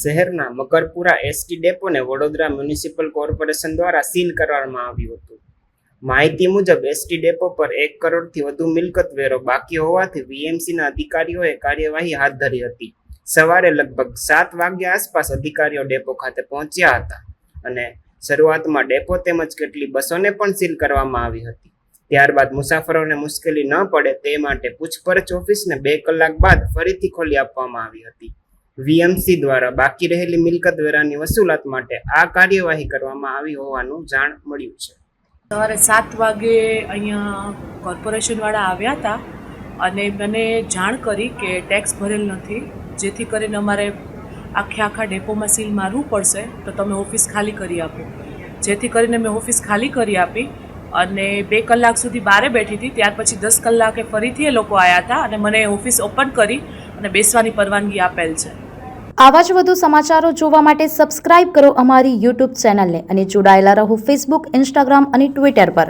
શહેરના મકરપુરા એસટી ડેપોને Vadodara municipal corporation દ્વારા સીલ કરવામાં આવ્યું હતું। માહિતી મુજબ એસટી ડેપો પર 1 કરોડથી વધુ મિલકત વેરો બાકી હોવાથી વીએમસીના અધિકારીઓએ કાર્યવાહી હાથ ધરી હતી। સવારે લગભગ 7 વાગ્યા આસપાસ અધિકારીઓ ડેપો ખાતે પહોંચ્યા હતા અને શરૂઆતમાં ડેપો તેમજ કેટલી બસોને પણ સીલ કરવામાં આવી હતી। ત્યારબાદ મુસાફરોને મુશ્કેલી ન પડે તે માટે પૂછપરછ ઓફિસને 2 કલાક બાદ ફરીથી ખોલી આપવામાં આવી હતી। વીએમસી દ્વારા બાકી રહેલી મિલકત વેરાની વસૂલાત માટે આ કાર્યવાહી કરવામાં આવી હોવાનું જાણ મળ્યું છે। સવારે 7 વાગે અહીંયા કોર્પોરેશનવાળા આવ્યા હતા અને મને જાણ કરી કે ટેક્સ ભરેલ નથી, જેથી કરીને અમારે આખા ડેપોમાં સીલ મારવું પડશે, તો તમે ઓફિસ ખાલી કરી આપો। જેથી કરીને મેં ઓફિસ ખાલી કરી આપી અને 2 કલાક સુધી બહાર બેઠી હતી। ત્યાર પછી 10 કલાકે ફરીથી એ લોકો આવ્યા હતા અને મને ઓફિસ ઓપન કરી અને બેસવાની પરવાનગી આપેલ છે। આવા જ વધુ સમાચારો જોવા માટે સબસ્ક્રાઇબ કરો અમારી YouTube ચેનલને અને જોડાયેલા રહો Facebook, Instagram અને Twitter પર।